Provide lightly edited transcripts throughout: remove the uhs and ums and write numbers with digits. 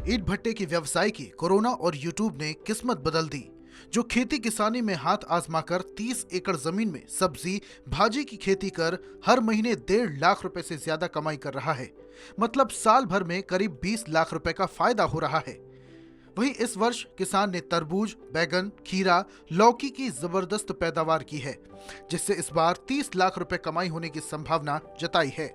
ईंट भट्टे की व्यवसाय की कोरोना और यूट्यूब ने किस्मत बदल दी। जो खेती किसानी में हाथ आजमाकर 30 एकड़ जमीन में सब्जी भाजी की खेती कर हर महीने 1.5 लाख रुपए से ज्यादा कमाई कर रहा है, मतलब साल भर में करीब 20 लाख रुपए का फायदा हो रहा है। वहीं इस वर्ष किसान ने तरबूज, बैगन, खीरा, लौकी की जबरदस्त पैदावार की है, जिससे इस बार 30 लाख रुपए कमाई होने की संभावना जताई है।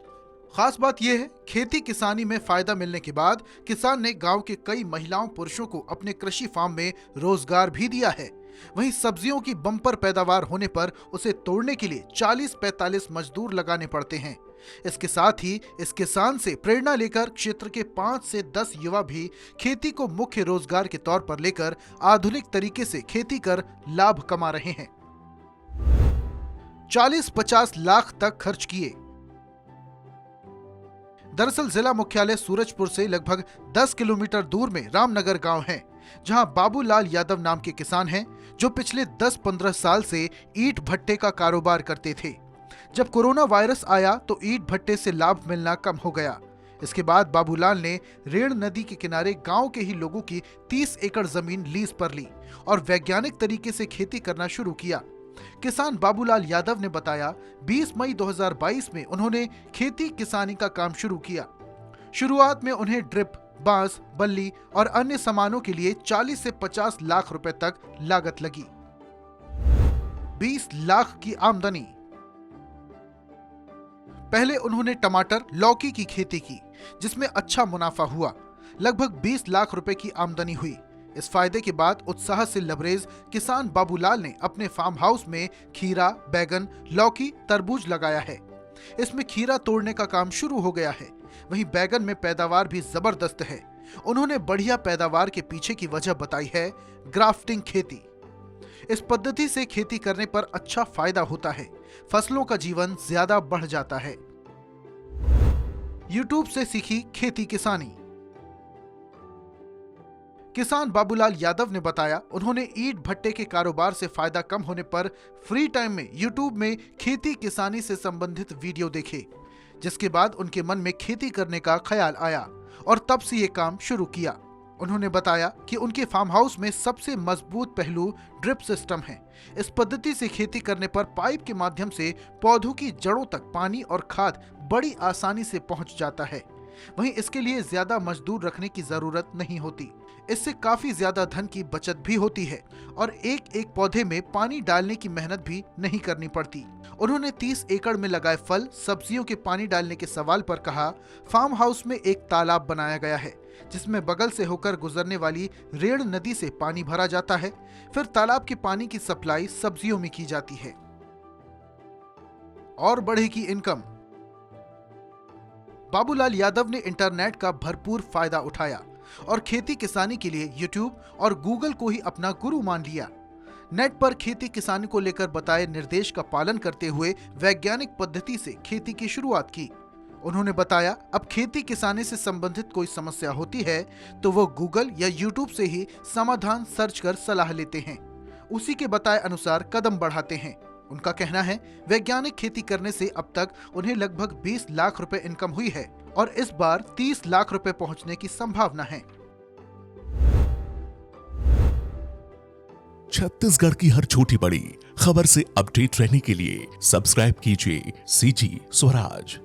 खास बात यह है, खेती किसानी में फायदा मिलने के बाद किसान ने गांव के कई महिलाओं पुरुषों को अपने कृषि फार्म में रोजगार भी दिया है। वहीं सब्जियों की बम्पर पैदावार होने पर उसे तोड़ने के लिए 40-45 मजदूर लगाने पड़ते हैं। इसके साथ ही इस किसान से प्रेरणा लेकर क्षेत्र के 5 से 10 युवा भी खेती को मुख्य रोजगार के तौर पर लेकर आधुनिक तरीके से खेती कर लाभ कमा रहे हैं। 40-50 लाख तक खर्च किए। दरअसल जिला मुख्यालय सूरजपुर से लगभग 10 किलोमीटर दूर में रामनगर गांव है, जहां बाबूलाल यादव नाम के किसान हैं, जो पिछले 10-15 साल से ईंट भट्टे का कारोबार करते थे। जब कोरोना वायरस आया तो ईंट भट्टे से लाभ मिलना कम हो गया। इसके बाद बाबूलाल ने रेण नदी के किनारे गांव के ही लोगों की 30 एकड़ जमीन लीज पर ली और वैज्ञानिक तरीके से खेती करना शुरू किया। किसान बाबूलाल यादव ने बताया, 20 मई 2022 में उन्होंने खेती किसानी का काम शुरू किया। शुरुआत में उन्हें ड्रिप, बांस, बल्ली और अन्य सामानों के लिए 40 से 50 लाख रुपए तक लागत लगी। 20 लाख की आमदनी। पहले उन्होंने टमाटर, लौकी की खेती की, जिसमें अच्छा मुनाफा हुआ। लगभग 20 लाख रुपए की आमदनी हुई। इस फायदे के बाद उत्साह से लबरेज किसान बाबूलाल ने अपने फार्म हाउस में खीरा, बैगन, लौकी, तरबूज लगाया है। इसमें खीरा तोड़ने का काम शुरू हो गया है। वहीं बैगन में पैदावार भी जबरदस्त है। उन्होंने बढ़िया पैदावार के पीछे की वजह बताई है ग्राफ्टिंग खेती। इस पद्धति से खेती करने पर अच्छा फायदा होता है, फसलों का जीवन ज्यादा बढ़ जाता है। यूट्यूब से सीखी खेती किसानी। किसान बाबूलाल यादव ने बताया, उन्होंने ईंट भट्टे के कारोबार से फायदा कम होने पर फ्री टाइम में यूट्यूब में खेती किसानी से संबंधित वीडियो देखे, जिसके बाद उनके मन में खेती करने का ख्याल आया और तब से ये काम शुरू किया। उन्होंने बताया कि उनके फार्म हाउस में सबसे मजबूत पहलू ड्रिप सिस्टम है। इस पद्धति से खेती करने पर पाइप के माध्यम से पौधों की जड़ों तक पानी और खाद बड़ी आसानी से पहुंच जाता है। वहीं इसके लिए ज्यादा मजदूर रखने की जरूरत नहीं होती। इससे काफी ज्यादा धन की बचत भी होती है और एक एक पौधे में पानी डालने की मेहनत भी नहीं करनी पड़ती। उन्होंने 30 एकड़ में लगाए फल, सब्जियों के पानी डालने के सवाल पर कहा, फार्म हाउस में एक तालाब बनाया गया है, जिसमें बगल से होकर गुजरने वाली रेण नदी से पानी भरा जाता है। फिर तालाब के पानी की सप्लाई सब्जियों में की जाती है और बढ़ेगी इनकम। बाबूलाल यादव ने इंटरनेट का भरपूर फायदा उठाया और खेती किसानी के लिए यूट्यूब और गूगल को ही अपना गुरु मान लिया। नेट पर खेती किसानी को लेकर बताए निर्देश का पालन करते हुए वैज्ञानिक पद्धति से खेती की शुरुआत की। उन्होंने बताया, अब खेती किसानी से संबंधित कोई समस्या होती है तो वो गूगल या यूट्यूब से ही समाधान सर्च कर सलाह लेते हैं, उसी के बताए अनुसार कदम बढ़ाते हैं। उनका कहना है, वैज्ञानिक खेती करने से अब तक उन्हें लगभग 20 लाख रुपए इनकम हुई है और इस बार 30 लाख रुपए पहुंचने की संभावना है। छत्तीसगढ़ की हर छोटी बड़ी खबर से अपडेट रहने के लिए सब्सक्राइब कीजिए CG स्वराज।